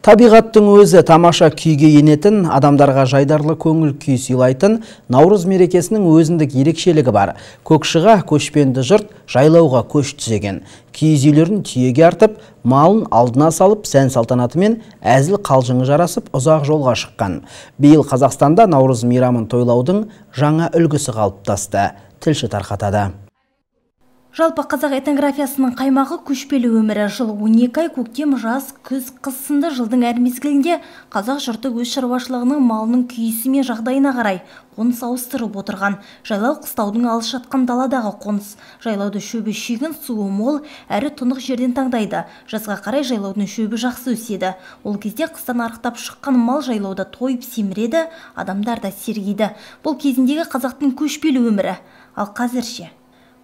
Табиғаттың өзі тамаша күйге енетін, адамдарға жайдарлы көңіл күй сыйлайтын Наурыз мерекесінің өзіндік ерекшелігі бар. Көкшыға көшпенді жұрт жайлауға көш түзеген. Киіз үйлерін түйеге артып, малын алдына салып, сән салтанатымен әзіл қалжыңы жарасып, ұзақ жолға шыққан. Биыл Қазақстанда Наурыз мейрамын тойлаудың жаңа үлгісі қалыптасты. Тілші тарқатады. Жалпы қазақ этнографиясының қаймағы көшпелі өмірі. Жыл 12 ай, көктем, жаз, күз, қыс сынды жылдың әр мезгілінде қазақ жұрты өз шаруашылығының малының күйісі мен жағдайына қарай қоныс ауыстырып отырған. Жайлау қыстаудың алыс жатқан даладағы қоныс. Жайлауды шөбі шүйгін, суы мол, әрі тұнық жерден таңдайды. Жазға қарай жайлаудың шөбі жақсы өседі. Ол кезде қыстан арықтап шыққан мал жайлауда тойып семіреді, адамдар да сергейді. Бұл кезіндегі қазақтың көшпелі өмірі. Ал қазірше?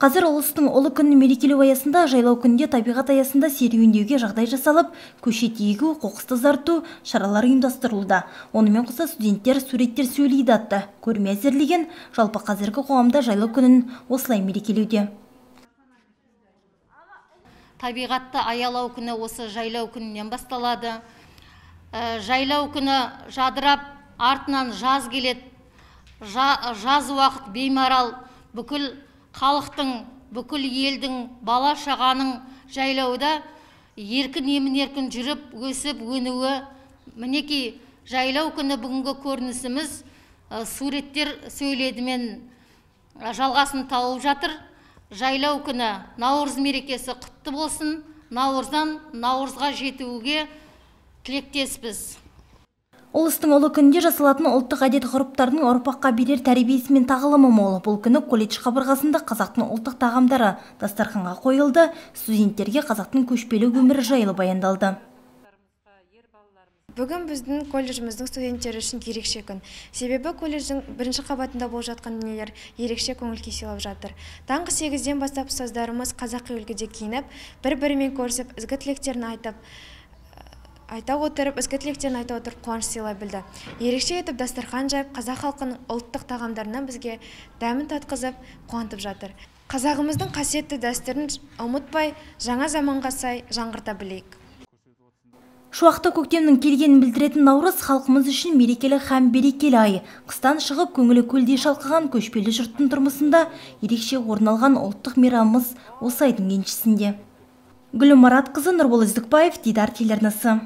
Қазір ұлыстың ұлы күнін мерекелеу аясында жайлау күнінде табиғат аясында серуендеуге жағдай жасалып, көшет егу, қоқысты тазарту шаралары ұйымдастырылуда. Онымен қоса студенттер суреттер сөйлейді атты көрме әзірлеген. Жалпы қазіргі қоғамда жайлау күнін осылай мерекелеуде. Табиғатты аялау күні осы жайлау күнінен басталады. Жайлау күні жадырап, артынан жаз келеді. Жаз уақыт беймарал бүкіл халықтың, бүкіл елдің, бала шағаның жайлауда еркін емін-еркін жүріп, өсіп, өнуі. Мінекей жайлау күні бүгінгі көрінісіміз суреттер сөйледімен жалғасын тауып жатыр. Жайлау күні Наурыз мерекесі құтты болсын. Наурыздан Наурызға жетуге тілектеспіз. Ұлыстың ұлы күнінде жасалатын ұлттық әдет ғұрыптардың ұрпаққа берер тәрбиесі мен тағылымы мол. Бұл күні колледж қабырғасында қазақтың ұлттық тағамдары дастарханға қойылды. Студенттерге қазақтың көшпелі өмірі жайлы баяндалды. Бүгін біздің колледжіміздің студенттері үшін ерекше күн. Себебі колледждің бірінші қабатында болып жатқан дүниелер ерекше көңіл күй сыйлап жатыр. Таңғы 8-ден бастап ұстаздарымыз қазақи үлгіде киініп, бір-бірімен көрісіп, ізгі тілектерін айта отырып қуаныш сыйлай білді. Ерекше етіп дастархан жайып, қазақ халқының ұлттық тағамдарынан бізге дәмін татқызып, қуантып жатыр. Қазағымыздың қасиетті дәстүрін ұмытпай, жаңа заманға сай жаңғырта білейік. Шуақты көктемнің келгенін білдіретін Наурыз халқымыз үшін мерекелі һәм берекелі ай. Қыстан шығып, көңілі көлдей шалқыған көшпелі жұрттың тұрмысында ерекше орын алған ұлттық мейрамымыз осы айдың еншісінде. Гүлім Маратқызы, Нұрбол Үздікбаев, Дидар телеарнасы.